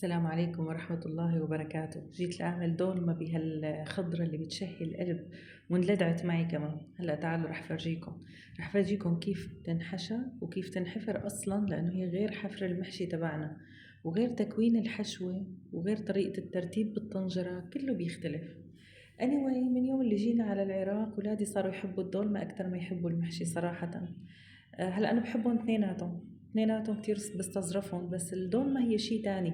السلام عليكم ورحمة الله وبركاته. جيت لأعمل دولمة بهالخضرة اللي بتشهي القلب وانلدعت معي كمان. هلأ تعالوا رح فرجيكم كيف تنحشى وكيف تنحفر أصلا، لأنه هي غير حفر المحشي تبعنا وغير تكوين الحشوة وغير طريقة الترتيب بالطنجرة، كله بيختلف. anyway، من يوم اللي جينا على العراق ولادي صاروا يحبوا الدولمة أكتر ما يحبوا المحشي صراحة. هلا أنا بحبهم اثنيناتهم كتير بستظرفهم، بس الدولمة هي شي تاني.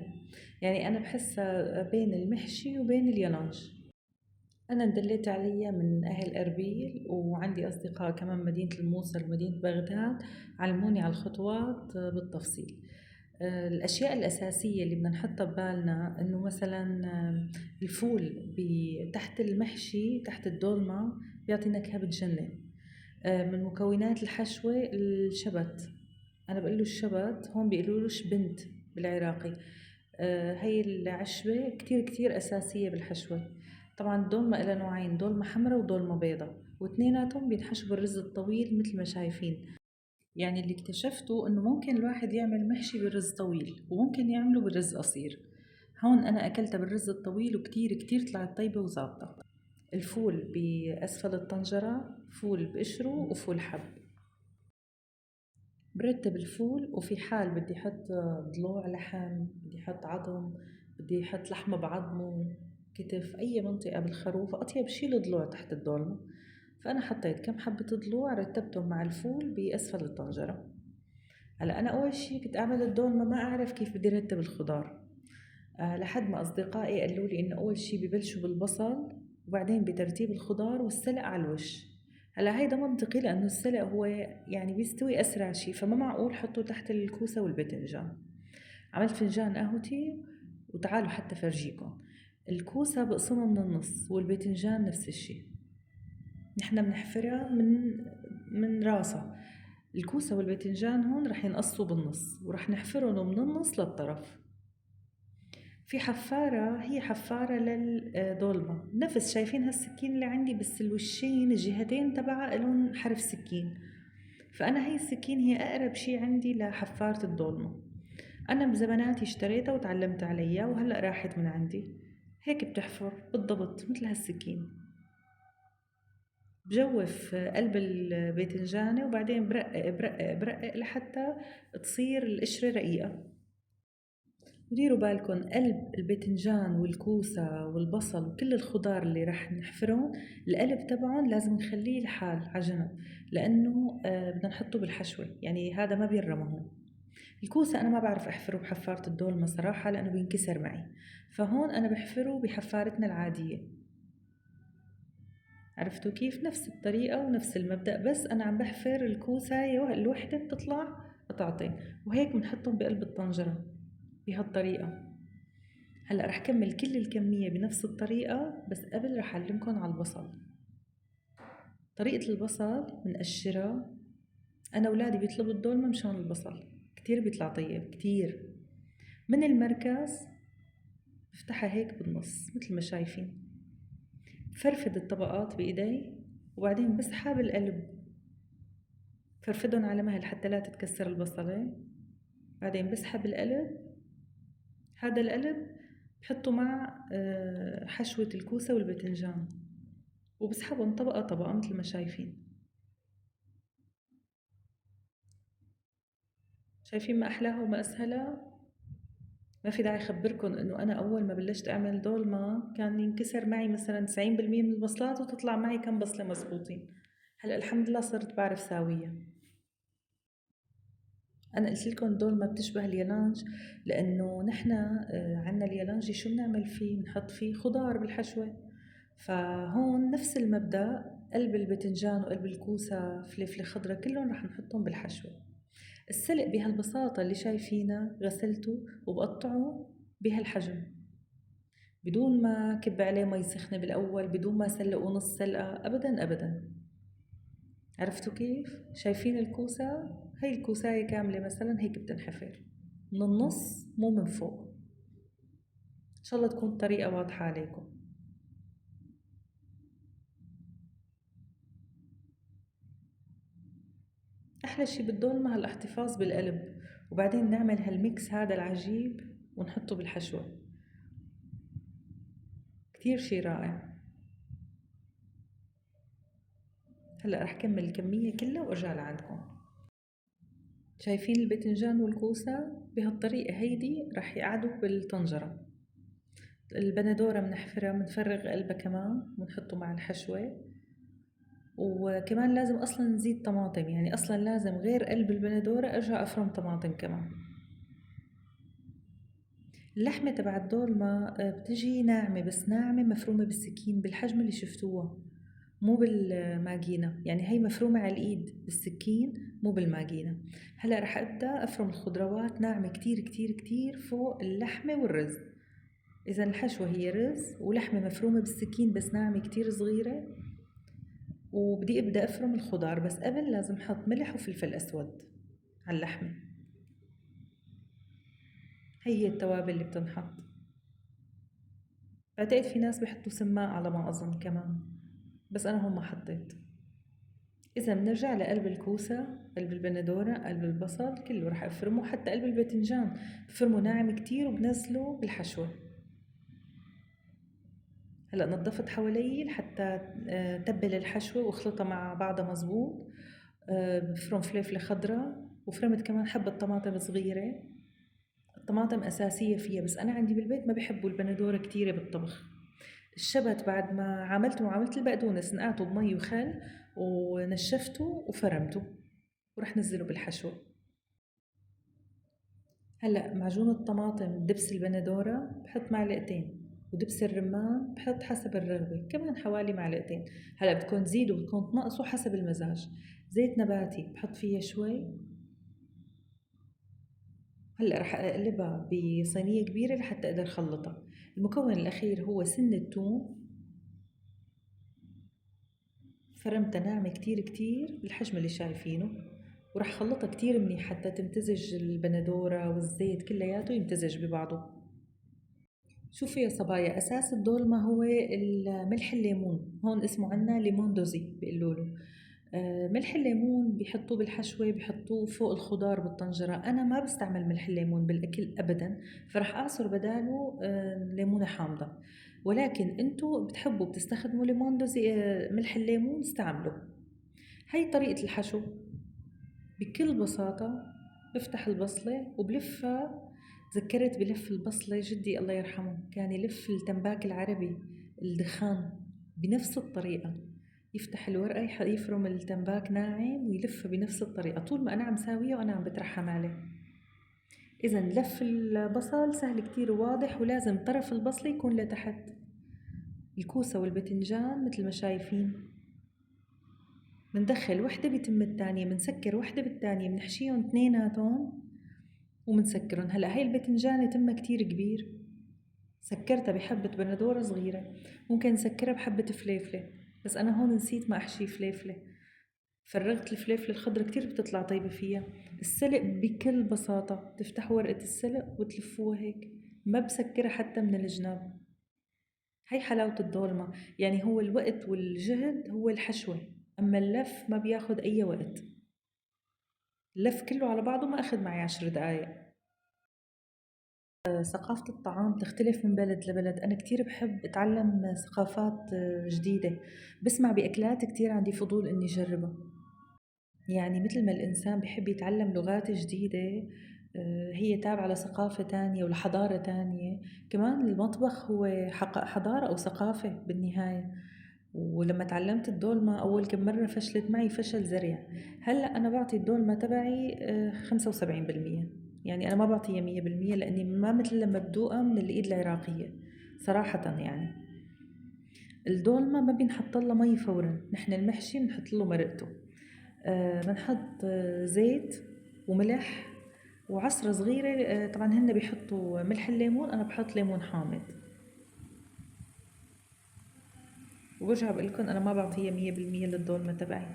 يعني أنا بحسها بين المحشي وبين اليالنج. أنا اندليت عليا من أهل أربيل، وعندي أصدقاء كمان مدينة الموصل ومدينة بغداد علموني على الخطوات بالتفصيل. الأشياء الأساسية اللي بدنا نحطها ببالنا إنه مثلا الفول تحت المحشي تحت الدولمة بيعطي نكهة بتجنن. من مكونات الحشوة الشبت، أنا بقول له الشبت، هون بيقولوا له شبنت بالعراقي. هي العشوة كتير كتير أساسية بالحشوة. طبعا الدولمة إلها نوعين، دولمة حمرا ودولمة بيضة، واثنيناتهم بينحشوا بالرز الطويل مثل ما شايفين. يعني اللي اكتشفته إنه ممكن الواحد يعمل محشي بالرز طويل وممكن يعمله بالرز قصير. هون أنا أكلتها بالرز الطويل وكتير كتير طلعت طيبة وظابطة. الفول بأسفل الطنجرة فول بقشره وفول حب. برتب الفول، وفي حال بدي احط ضلوع لحم، بدي احط عظم، بدي احط لحمة بعظمه، كتف، اي منطقة بالخروف اطيب شي الضلوع تحت الدولمة. فانا حطيت كم حبة ضلوع رتبتهم مع الفول باسفل الطنجرة. هلا انا اول شي كنت اعمل الدولمة ما اعرف كيف بدي رتب الخضار. لحد ما اصدقائي قالوا لي انه اول شي ببلشوا بالبصل وبعدين بترتيب الخضار والسلق على الوش. هلا هيدا منطقي لانه السلق هو يعني بيستوي اسرع شي، فما معقول حطه تحت الكوسة والباذنجان. عملت فنجان قهوتي وتعالوا حتى فرجيكم. الكوسة بقسمها من النص والباذنجان نفس الشي. نحنا بنحفرها من راسها. الكوسة والباذنجان هون رح ينقصوا بالنص ورح نحفرهم من النص للطرف. في حفارة، هي حفارة للدولمة، نفس شايفين هالسكين اللي عندي، بس الوشين الجهتين تبعها إلهم حرف سكين. فأنا هي السكين هي أقرب شي عندي لحفارة الدولمة. أنا بزماناتي اشتريتها وتعلمت عليها وهلأ راحت من عندي. هيك بتحفر بالضبط مثل هالسكين. بجوف قلب الباذنجانة وبعدين برقق برقق برقق لحتى تصير القشرة رقيقة. وديروا بالكم قلب الباذنجان والكوسة والبصل وكل الخضار اللي رح نحفرهم، القلب تبعهم لازم نخليه لحال على جنب، لأنه بدنا نحطه بالحشوة، يعني هذا ما بينرمى هون. الكوسة أنا ما بعرف أحفره بحفارة الدولمة صراحة لأنه بينكسر معي، فهون أنا بحفره بحفارتنا العادية. عرفتوا كيف؟ نفس الطريقة ونفس المبدأ، بس أنا عم بحفر الكوسة الوحدة بتطلع قطعتين، وهيك بنحطهم بقلب الطنجرة بهالطريقة. هلأ رح كمل كل الكمية بنفس الطريقة، بس قبل رح أعلمكن على البصل. طريقة البصل منقشرة. أنا ولادي بيطلبوا الدولمة مشان البصل، كتير بيطلع طيب كتير. من المركز بفتحها هيك بالنص مثل ما شايفين، فرفد الطبقات بإيدي وبعدين بسحب القلب، فرفدهم على مهل حتى لا تتكسر البصلة. بعدين بسحب القلب، هذا القلب بحطه مع حشوة الكوسة والباذنجان وبسحبهم طبقة طبقة مثل ما شايفين. شايفين ما أحلاها وما أسهلها؟ ما في داعي أخبركن إنه أنا أول ما بلشت أعمل دولمة كان ينكسر معي مثلا 90% من البصلات وتطلع معي كم بصلة مزبوطين. هلأ الحمد لله صرت بعرف ساويها. أنا قلت لكم الدولمة بتشبه اليالانج لأنه نحنا عنا اليالانجي شو بنعمل فيه؟ بنحط فيه خضار بالحشوة. فهون نفس المبدأ، قلب الباذنجان وقلب الكوسة فلفلة خضرة كلهم رح نحطهم بالحشوة. السلق بهالبساطة اللي شايفينها، غسلته وبقطعه بهالحجم بدون ما كب عليه مي سخنة بالأول، بدون ما سلقه نص سلقة، أبدا أبدا. عرفتوا كيف؟ شايفين الكوسة؟ هاي الكوساية كاملة مثلا هيك بتنحفر من النص مو من فوق. إن شاء الله تكون الطريقة واضحة عليكم. أحلى شي بالدولمة هالاحتفاظ بالقلب، وبعدين نعمل هالميكس هذا العجيب ونحطه بالحشوة. كتير شي رائع. هلأ رح كمل الكمية كلها وارجع لعندكم. شايفين الباذنجان والكوسة؟ بهالطريقة هيدي رح يقعدوا بالطنجرة. البندورة بنحفرها بنفرغ قلبها كمان ونحطه مع الحشوة. وكمان لازم اصلا نزيد طماطم، يعني اصلا لازم غير قلب البندورة ارجع افرم طماطم كمان. اللحمة تبع الدولمة بتجي ناعمة، بس ناعمة مفرومة بالسكين بالحجم اللي شفتوها، مو بالماكينة. يعني هي مفرومة على الإيد بالسكين مو بالماكينة. هلأ رح أبدأ أفرم الخضروات ناعمة كتير كتير كتير فوق اللحمة والرز. إذا الحشوة هي رز ولحمة مفرومة بالسكين بس ناعمة كتير صغيرة، وبدي أبدأ أفرم الخضار. بس قبل لازم أحط ملح وفلفل أسود على اللحمة. هي التوابل اللي بتنحط. بعتقد في ناس بيحطوا سماق على ما أظن كمان، بس أنا هون ما حطيت. إذا بنرجع لقلب الكوسة، قلب البندورة، قلب البصل، كله رح أفرمه. حتى قلب الباذنجان بفرمه ناعم كتير وبنزله بالحشوة. هلأ نظفت حوالي لحتى تبل الحشوة واخلطها مع بعضها مزبوط. بفرم فلفلة خضراء وفرمت كمان حبة طماطم صغيرة. الطماطم أساسية فيها، بس أنا عندي بالبيت ما بيحبوا البندورة كتيرة بالطبخ. الشبت بعد ما عملت البقدونس نقعته بمي وخل ونشفته وفرمته ورح نزله بالحشوة. هلأ معجون الطماطم دبس البندورة بحط معلقتين، ودبس الرمان بحط حسب الرغبة كمان حوالي معلقتين. هلأ بدكم تزيدوا بدكم تنقصوا حسب المزاج. زيت نباتي بحط فيه شوي. هلأ رح أقلبها بصينية كبيرة لحتى أقدر خلطها. المكون الأخير هو سن الثوم، فرمتها ناعمة كتير كتير بالحجم اللي شايفينه، ورح خلطها كتير منيح حتى تمتزج البندورة والزيت كلياته يمتزج ببعضه. شوفي يا صبايا، أساس الدولمة هو ملح الليمون. هون اسمه عنا ليمون دوزي بيقولوله. ملح الليمون بيحطوه بالحشوة، بيحطوه فوق الخضار بالطنجرة. أنا ما بستعمل ملح الليمون بالأكل أبدا، فرح أعصر بداله ليمونة حامضة. ولكن انتو بتحبوا بتستخدموا ليمون دوزي، ملح الليمون استعملوا. هاي طريقة الحشو بكل بساطة. بفتح البصلة وبلفها. تذكرت بلف البصلة جدي الله يرحمه كان يلف التنباك العربي الدخان بنفس الطريقة. يفتح الورقة يفرم التنباك ناعم ويلفها بنفس الطريقة طول ما أنا عم ساويه وأنا عم بترحم عليه. إذا لف البصل سهل كتير وواضح، ولازم طرف البصلة يكون لتحت. الكوسة والباذنجان مثل ما شايفين مندخل وحدة بتم الثانية، منسكر وحدة بالثانية، منحشيهم اثنيناتهم ومنسكرهم. هلا هاي الباذنجانة تمها كتير كبير، سكرتها بحبة بندورة صغيرة. ممكن نسكرها بحبة فليفلة، بس أنا هون نسيت ما أحشي فليفلة. فرغت الفليفلة الخضرة كتير بتطلع طيبة فيها. السلق بكل بساطة تفتحوا ورقة السلق وتلفوها هيك، ما بسكرها حتى من الجناب. هاي حلاوة الدولمة، يعني هو الوقت والجهد هو الحشوة، أما اللف ما بياخد أي وقت. اللف كله على بعضه ما أخذ معي 10 دقايق. ثقافة الطعام تختلف من بلد لبلد. أنا كتير بحب أتعلم ثقافات جديدة. بسمع بأكلات كتير عندي فضول إني أجربها. يعني مثل ما الإنسان بحب يتعلم لغات جديدة هي تابعة لثقافة تانية ولحضارة تانية، كمان المطبخ هو حضارة أو ثقافة بالنهاية. ولما تعلمت الدولمة أول كم مرة فشلت معي فشل ذريع. هلأ أنا بعطي الدولمة تبعي 75%. يعني أنا ما بعطيها 100% لأني ما مثل لما بدوقها من الإيد العراقية صراحة. يعني الدولمة ما بينحط لها مي فورا، نحن المحشي بنحط له مرقته. بنحط زيت وملح وعصرة صغيرة. طبعا هن بيحطوا ملح الليمون، أنا بحط ليمون حامض. وبرجع بقولكن أنا ما بعطيها 100% للدولمة تبعي.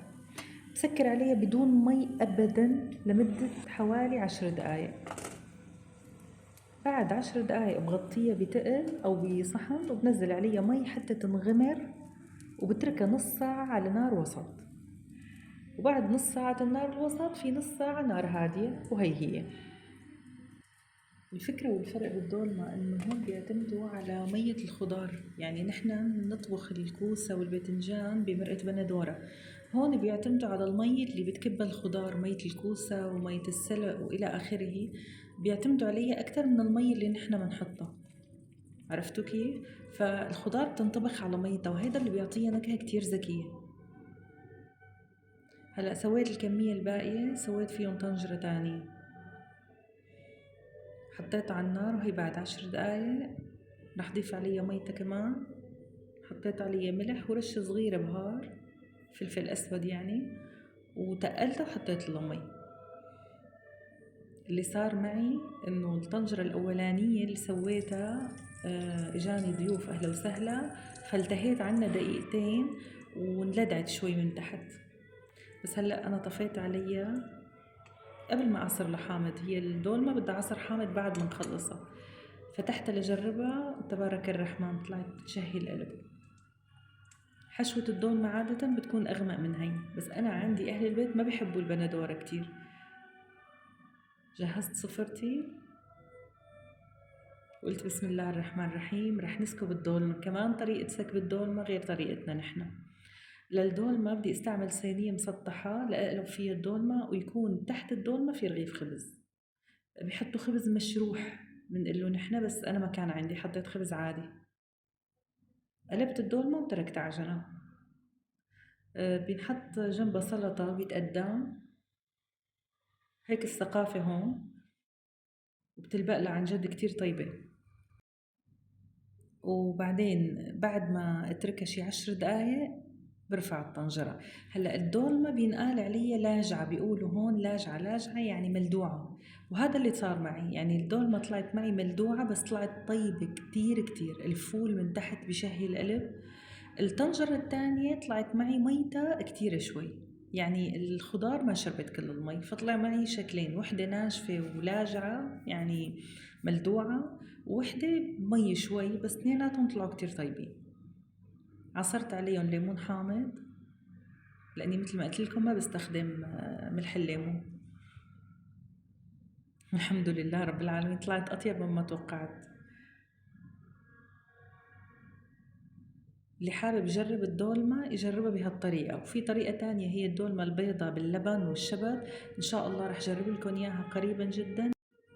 بسكر عليها بدون مي أبدا لمدة حوالي 10 دقايق. بعد 10 دقايق بغطيها بتقل أو بصحن وبنزل عليها مي حتى تنغمر، وبتركها نص ساعة على نار وسط. وبعد نص ساعة النار الوسط في نص ساعة نار هادية، وهي هي. الفكرة والفرق بالدولمة إنه هون بيعتمدوا على مية الخضار، يعني نحن نطبخ الكوسة والباذنجان بمرقة بندورة، هون بيعتمدوا على المية اللي بتكبها الخضار، مية الكوسة ومية السلق وإلى آخره، بيعتمدوا عليها أكتر من المية اللي نحن بنحطها. عرفتوا كيف؟ فالخضار بتنطبخ على ميتها وهيدا اللي بيعطيها نكهة كتير ذكية. هلأ سويت الكمية الباقية، سويت فيهم طنجرة تانية، حطيتها على النار وهي بعد 10 دقايق رح ضيف عليها ميتها كمان، حطيت عليها ملح ورشة صغيرة بهار فلفل أسود يعني، وتقلتها وحطيت لها مي. اللي صار معي إنه الطنجرة الأولانية اللي سويتها إجاني ضيوف أهلا وسهلا، فالتهيت عنها دقيقتين وانلدعت شوي من تحت، بس هلأ أنا طفيت عليها قبل ما أعصر لحامض. هي الدولمة بدها عصر حامض بعد ما نخلصها، فتحتها لجربها تبارك الرحمن طلعت تشهي القلب. حشوة الدولمة عادة بتكون أغمق من هي، بس أنا عندي أهل البيت ما بيحبوا البندورة كتير. جهزت صفرتي، قلت بسم الله الرحمن الرحيم، رح نسكب الدولمة. كمان طريقة سكب الدولمة غير طريقتنا نحن. للدولمة بدي استعمل صينية مسطحة لأقلب فيها الدولمة، ويكون تحت الدولمة في رغيف خبز. بيحطوا خبز مشروح بنقله نحن، بس أنا ما كان عندي، حطيت خبز عادي. قلبت الدولمة وتركتها على جنب. بينحط جنبها سلطة بيتقدم، هيك الثقافة هون، وبتلبق لها عن جد كتير طيبة. وبعدين بعد ما اتركها شي 10 دقايق برفع الطنجرة. هلأ الدولمة بينقال عليها لاجعة، بيقولوا هون لاجعة، لاجعة يعني ملدوعة، وهذا اللي صار معي. يعني الدولمة طلعت معي ملدوعة بس طلعت طيبة كتير كتير، الفول من تحت بشهي القلب. الطنجرة التانية طلعت معي ميتة كتير شوي، يعني الخضار ما شربت كل المي، فطلع معي شكلين، وحدة ناشفة ولاجعة يعني ملدوعة، ووحدة مي شوي، بس اثنيناتهم طلعوا كتير طيبين. عصرت عليهم ليمون حامض، لأني مثل ما قلت لكم ما بستخدم ملح الليمون. الحمد لله رب العالمين طلعت أطيب مما توقعت. اللي حابب يجرب الدولمة يجربها بهالطريقة، وفي طريقة تانية هي الدولمة البيضة باللبن والشبت، إن شاء الله رح جرب لكم إياها قريبا جدا.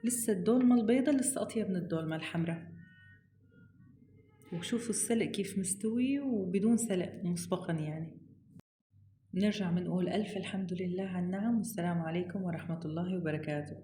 لسه الدولمة البيضة لسه أطيب من الدولمة الحمراء. وشوفوا السلق كيف مستوي وبدون سلق مسبقا يعني. نرجع منقول ألف الحمد لله على النعم، والسلام عليكم ورحمة الله وبركاته.